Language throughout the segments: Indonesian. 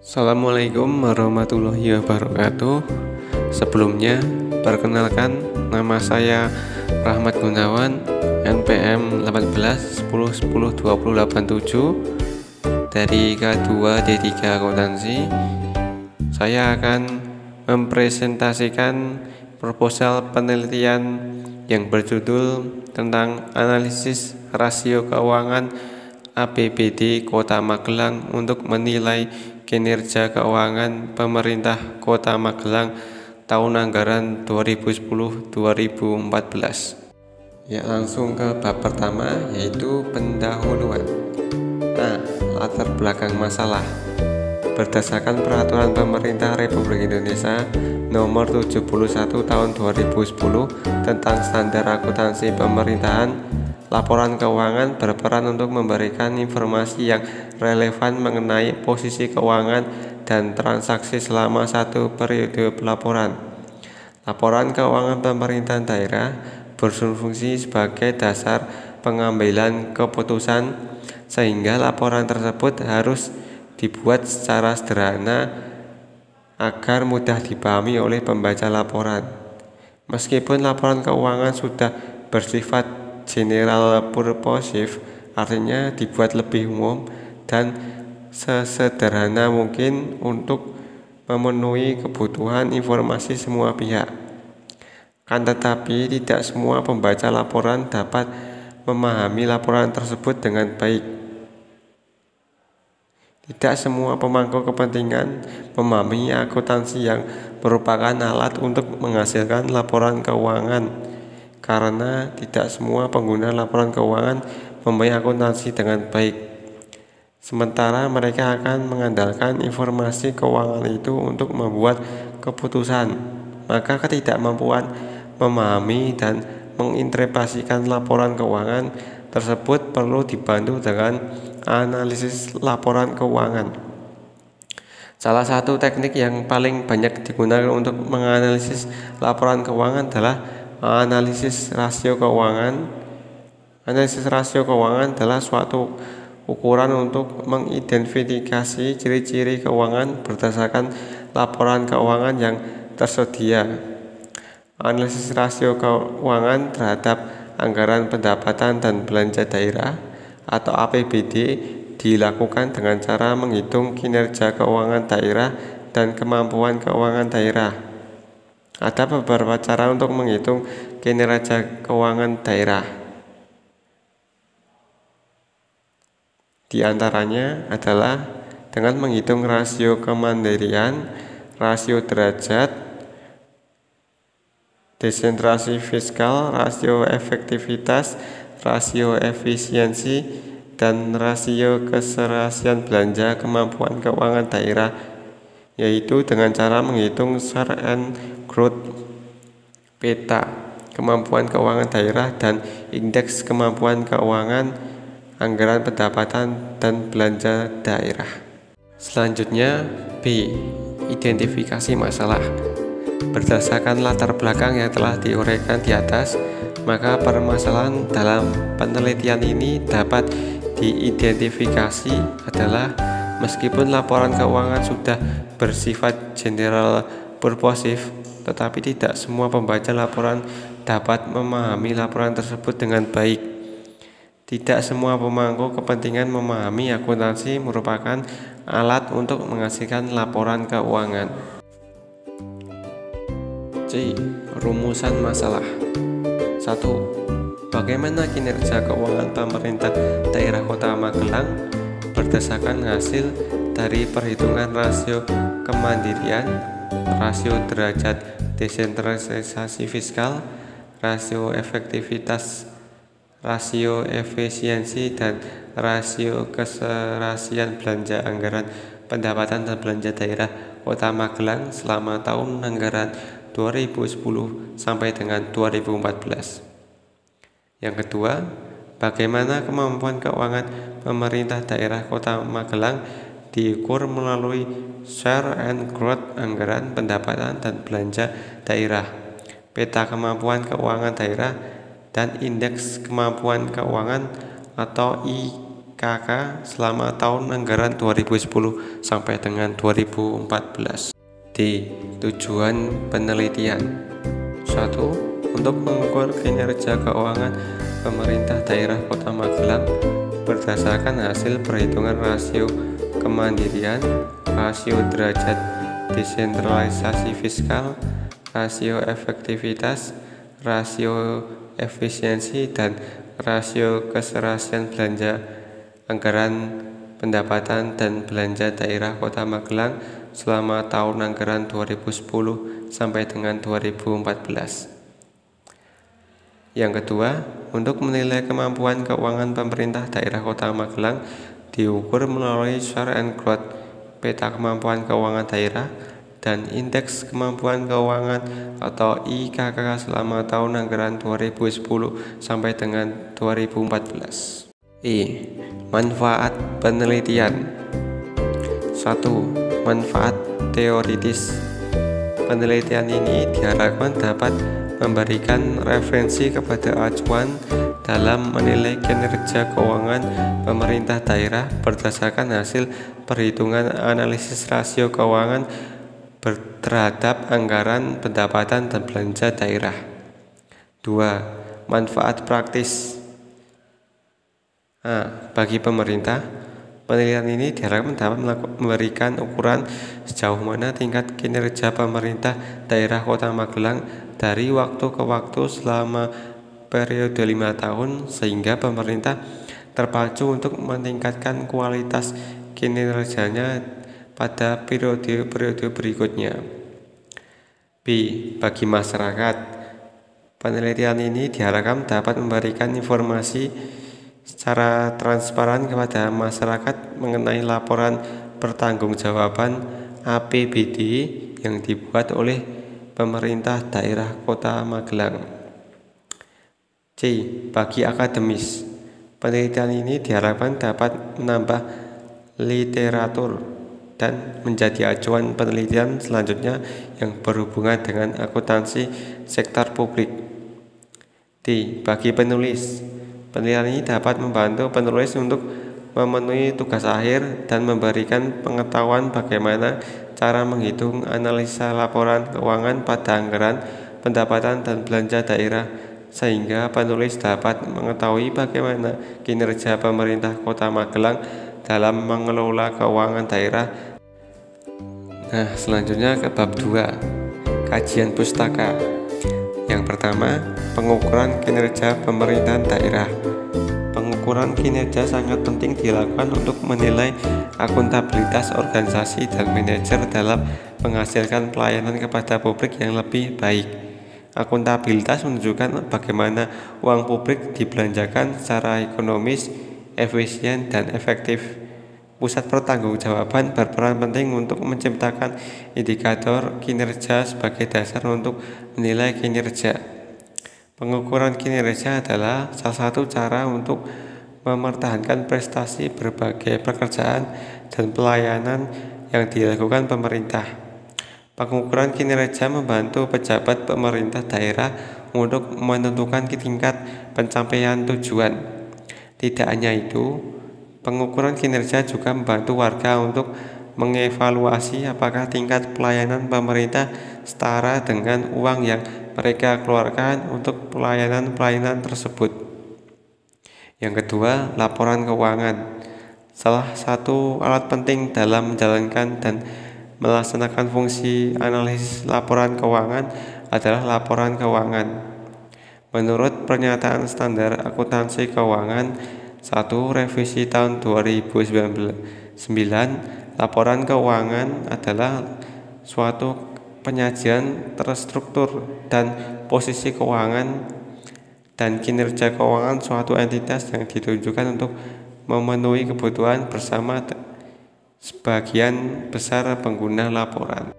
Assalamualaikum warahmatullahi wabarakatuh. Sebelumnya, perkenalkan nama saya Rahmat Gunawan, NPM 18 10 10 2087 dari K2D3 Akuntansi. Saya akan mempresentasikan proposal penelitian yang berjudul tentang analisis rasio keuangan APBD Kota Magelang untuk menilai kinerja keuangan pemerintah Kota Magelang tahun anggaran 2010-2014. Ya, langsung ke bab pertama, yaitu pendahuluan. Latar belakang masalah. Berdasarkan Peraturan Pemerintah Republik Indonesia Nomor 71 Tahun 2010 tentang Standar Akuntansi Pemerintahan, laporan keuangan berperan untuk memberikan informasi yang relevan mengenai posisi keuangan dan transaksi selama satu periode pelaporan. Laporan keuangan pemerintahan daerah berfungsi sebagai dasar pengambilan keputusan, sehingga laporan tersebut harus dibuat secara sederhana agar mudah dipahami oleh pembaca laporan. Meskipun laporan keuangan sudah bersifat general purposive, artinya dibuat lebih umum dan sesederhana mungkin untuk memenuhi kebutuhan informasi semua pihak. Kan tetapi tidak semua pembaca laporan dapat memahami laporan tersebut dengan baik. Tidak semua pemangku kepentingan memahami akuntansi yang merupakan alat untuk menghasilkan laporan keuangan, karena tidak semua pengguna laporan keuangan memahami akuntansi dengan baik. Sementara mereka akan mengandalkan informasi keuangan itu untuk membuat keputusan, maka ketidakmampuan memahami dan menginterpretasikan laporan keuangan tersebut perlu dibantu dengan analisis laporan keuangan. Salah satu teknik yang paling banyak digunakan untuk menganalisis laporan keuangan adalah analisis rasio keuangan. Analisis rasio keuangan adalah suatu ukuran untuk mengidentifikasi ciri-ciri keuangan berdasarkan laporan keuangan yang tersedia. Analisis rasio keuangan terhadap anggaran pendapatan dan belanja daerah atau APBD dilakukan dengan cara menghitung kinerja keuangan daerah dan kemampuan keuangan daerah. Ada beberapa cara untuk menghitung kinerja keuangan daerah. Di antaranya adalah dengan menghitung rasio kemandirian, rasio derajat, desentrasi fiskal, rasio efektivitas, rasio efisiensi, dan rasio keserasian belanja kemampuan keuangan daerah, yaitu dengan cara menghitung share and growth, peta kemampuan keuangan daerah, dan indeks kemampuan keuangan anggaran pendapatan dan belanja daerah. Selanjutnya, B. Identifikasi masalah. Berdasarkan latar belakang yang telah diuraikan di atas, maka permasalahan dalam penelitian ini dapat diidentifikasi adalah meskipun laporan keuangan sudah bersifat general purposive, tetapi tidak semua pembaca laporan dapat memahami laporan tersebut dengan baik. Tidak semua pemangku kepentingan memahami akuntansi merupakan alat untuk menghasilkan laporan keuangan. C. Rumusan masalah. 1. Bagaimana kinerja keuangan pemerintah daerah Kota Magelang berdasarkan hasil dari perhitungan rasio kemandirian, rasio derajat desentralisasi fiskal, rasio efektivitas, rasio efisiensi, dan rasio keserasian belanja anggaran pendapatan dan belanja daerah Kota Magelang selama tahun anggaran 2010 sampai dengan 2014. Yang kedua, bagaimana kemampuan keuangan pemerintah daerah Kota Magelang diukur melalui share and growth anggaran pendapatan dan belanja daerah, peta kemampuan keuangan daerah, dan indeks kemampuan keuangan atau IKK selama tahun anggaran 2010 sampai dengan 2014. D. Tujuan penelitian. 1. Untuk mengukur kinerja keuangan pemerintah daerah Kota Magelang berdasarkan hasil perhitungan rasio kemandirian, rasio derajat desentralisasi fiskal, rasio efektivitas, rasio efisiensi, dan rasio keserasian belanja anggaran pendapatan dan belanja daerah Kota Magelang selama tahun anggaran 2010 sampai dengan 2014. Yang kedua, untuk menilai kemampuan keuangan pemerintah daerah Kota Magelang diukur melalui Share and Growth, peta kemampuan keuangan daerah, dan indeks kemampuan keuangan atau IKK selama tahun anggaran 2010 sampai dengan 2014. Manfaat penelitian. 1. Manfaat teoritis. Penelitian ini diharapkan dapat memberikan referensi kepada acuan dalam menilai kinerja keuangan pemerintah daerah berdasarkan hasil perhitungan analisis rasio keuangan terhadap anggaran pendapatan dan belanja daerah. 2. Manfaat praktis. Bagi pemerintah, penelitian ini diharapkan dapat memberikan ukuran sejauh mana tingkat kinerja pemerintah daerah Kota Magelang dari waktu ke waktu selama periode 5 tahun, sehingga pemerintah terpacu untuk meningkatkan kualitas kinerjanya pada periode-periode berikutnya. B. Bagi masyarakat, penelitian ini diharapkan dapat memberikan informasi secara transparan kepada masyarakat mengenai laporan pertanggungjawaban APBD yang dibuat oleh pemerintah daerah Kota Magelang. C. Bagi akademis, penelitian ini diharapkan dapat menambah literatur dan menjadi acuan penelitian selanjutnya yang berhubungan dengan akuntansi sektor publik. D. Bagi penulis, penelitian ini dapat membantu penulis untuk memenuhi tugas akhir dan memberikan pengetahuan bagaimana cara menghitung analisa laporan keuangan pada anggaran pendapatan dan belanja daerah, sehingga penulis dapat mengetahui bagaimana kinerja pemerintah Kota Magelang dalam mengelola keuangan daerah. Selanjutnya ke bab 2, kajian pustaka. Yang pertama, pengukuran kinerja pemerintahan daerah. Pengukuran kinerja sangat penting dilakukan untuk menilai akuntabilitas organisasi dan manajer dalam menghasilkan pelayanan kepada publik yang lebih baik. Akuntabilitas menunjukkan bagaimana uang publik dibelanjakan secara ekonomis, efisien, dan efektif. Pusat pertanggungjawaban berperan penting untuk menciptakan indikator kinerja sebagai dasar untuk menilai kinerja. Pengukuran kinerja adalah salah satu cara untuk mempertahankan prestasi berbagai pekerjaan dan pelayanan yang dilakukan pemerintah. Pengukuran kinerja membantu pejabat pemerintah daerah untuk menentukan tingkat pencapaian tujuan. Tidak hanya itu, pengukuran kinerja juga membantu warga untuk mengevaluasi apakah tingkat pelayanan pemerintah setara dengan uang yang mereka keluarkan untuk pelayanan-pelayanan tersebut. Yang kedua, laporan keuangan. Salah satu alat penting dalam menjalankan dan melaksanakan fungsi analisis laporan keuangan adalah laporan keuangan. Menurut pernyataan standar akuntansi keuangan 1 revisi tahun 2009, laporan keuangan adalah suatu penyajian terstruktur dan posisi keuangan dan kinerja keuangan suatu entitas yang ditujukan untuk memenuhi kebutuhan bersama sebagian besar pengguna laporan.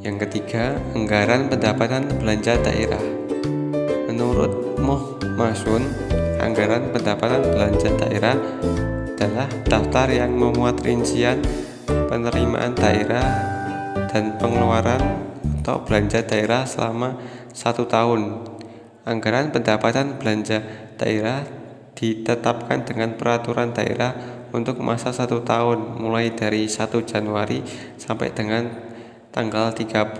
Yang ketiga, anggaran pendapatan belanja daerah. Menurut Moh Masun, anggaran pendapatan belanja daerah adalah daftar yang memuat rincian penerimaan daerah dan pengeluaran atau belanja daerah selama 1 tahun. Anggaran pendapatan belanja daerah ditetapkan dengan peraturan daerah untuk masa 1 tahun mulai dari 1 Januari sampai dengan tanggal 31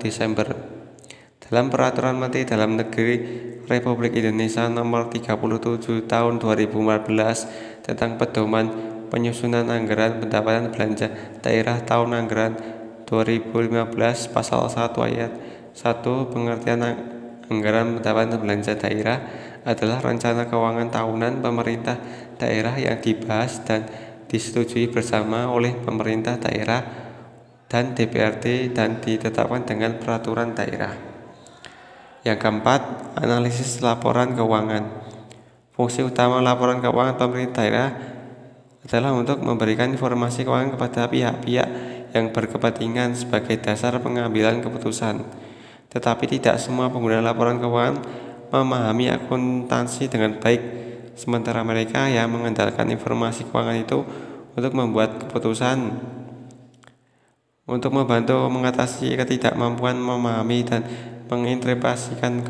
Desember. Dalam Peraturan Menteri Dalam Negeri Republik Indonesia Nomor 37 Tahun 2014 tentang pedoman penyusunan anggaran pendapatan belanja daerah tahun anggaran 2015 Pasal 1 Ayat 1 pengertian anggaran pendapatan belanja daerah adalah rencana keuangan tahunan pemerintah daerah yang dibahas dan disetujui bersama oleh pemerintah daerah dan DPRD dan ditetapkan dengan peraturan daerah. Yang keempat, analisis laporan keuangan. Fungsi utama laporan keuangan pemerintah daerah adalah untuk memberikan informasi keuangan kepada pihak-pihak yang berkepentingan sebagai dasar pengambilan keputusan. Tetapi tidak semua pengguna laporan keuangan memahami akuntansi dengan baik, sementara mereka yang mengandalkan informasi keuangan itu untuk membuat keputusan. Untuk membantu mengatasi ketidakmampuan memahami dan menginterpretasikan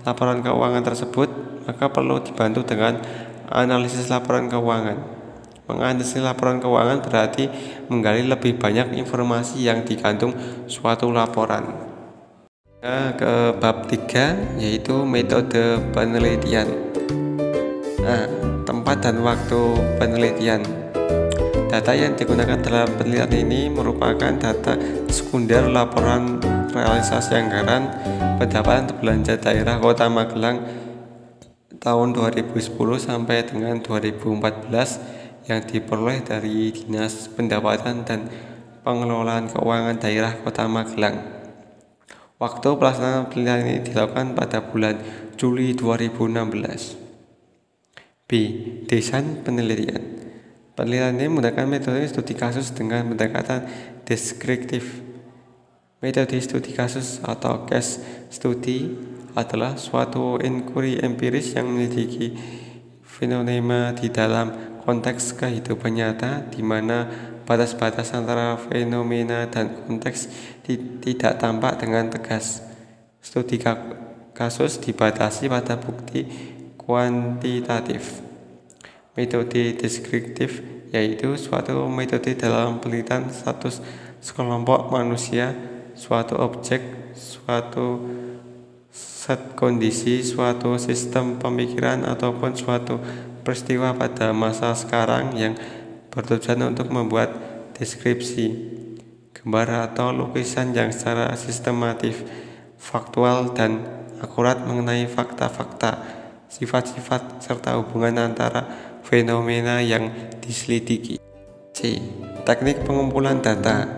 laporan keuangan tersebut, maka perlu dibantu dengan analisis laporan keuangan. Menganalisis laporan keuangan berarti menggali lebih banyak informasi yang dikandung suatu laporan. Ke bab 3, yaitu metode penelitian. Tempat dan waktu penelitian. Data yang digunakan dalam penelitian ini merupakan data sekunder laporan realisasi anggaran pendapatan belanja daerah Kota Magelang tahun 2010 sampai dengan 2014 yang diperoleh dari Dinas Pendapatan dan Pengelolaan Keuangan Daerah Kota Magelang. Waktu pelaksanaan penelitian ini dilakukan pada bulan Juli 2016. B. Desain penelitian. Penelitian ini menggunakan metode studi kasus dengan pendekatan deskriptif. Metode studi kasus atau case study adalah suatu inquiry empiris yang menyelidiki fenomena di dalam konteks kehidupan nyata, di mana batas-batas antara fenomena dan konteks tidak tampak dengan tegas. Studi kasus dibatasi pada bukti kuantitatif. Metode deskriptif yaitu suatu metode dalam penelitian status sekelompok manusia, suatu objek, suatu set kondisi, suatu sistem pemikiran ataupun suatu peristiwa pada masa sekarang yang bertujuan untuk membuat deskripsi, gambar atau lukisan yang secara sistematif, faktual dan akurat mengenai fakta-fakta, sifat-sifat serta hubungan antara fenomena yang diselidiki. C. Teknik pengumpulan data.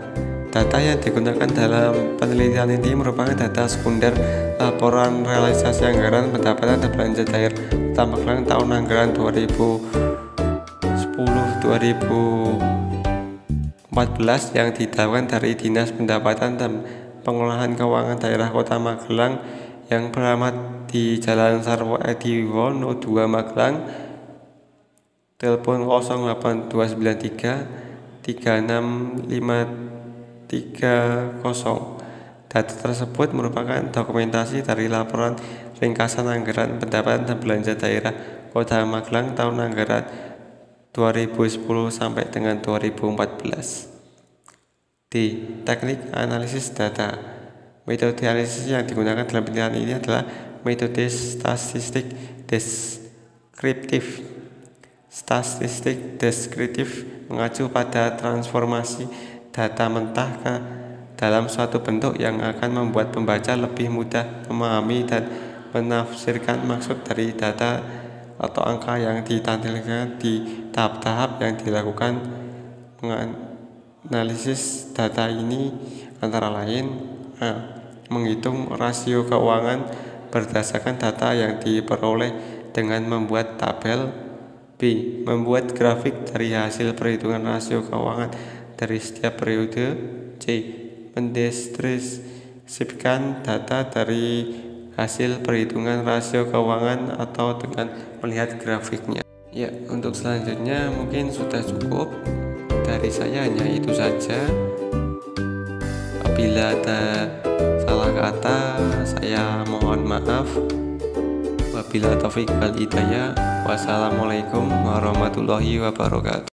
Data yang digunakan dalam penelitian ini merupakan data sekunder laporan realisasi anggaran pendapatan dan belanja daerah Kota Magelang tahun anggaran 2010-2014 yang didapatkan dari Dinas Pendapatan dan Pengelolaan Keuangan Daerah Kota Magelang yang beralamat di Jalan Sarwo Ediwono 2 Magelang. Telepon 08293 36530. Data tersebut merupakan dokumentasi dari laporan ringkasan anggaran pendapatan dan belanja daerah Kota Magelang tahun anggaran 2010 sampai dengan 2014. D. Teknik analisis data. Metode analisis yang digunakan dalam penelitian ini adalah metode statistik deskriptif. Statistik deskriptif mengacu pada transformasi data mentah ke dalam suatu bentuk yang akan membuat pembaca lebih mudah memahami dan menafsirkan maksud dari data atau angka yang ditampilkan di tahap-tahap yang dilakukan. Menganalisis data ini antara lain: A. Menghitung rasio keuangan berdasarkan data yang diperoleh dengan membuat tabel. B. Membuat grafik dari hasil perhitungan rasio keuangan dari setiap periode. C. Mendeskripsikan data dari hasil perhitungan rasio keuangan atau dengan melihat grafiknya. Ya, untuk selanjutnya mungkin sudah cukup dari saya, hanya itu saja. Apabila ada salah kata, saya mohon maaf. Wabillahi taufiq wal hidayah. Wassalamualaikum warahmatullahi wabarakatuh.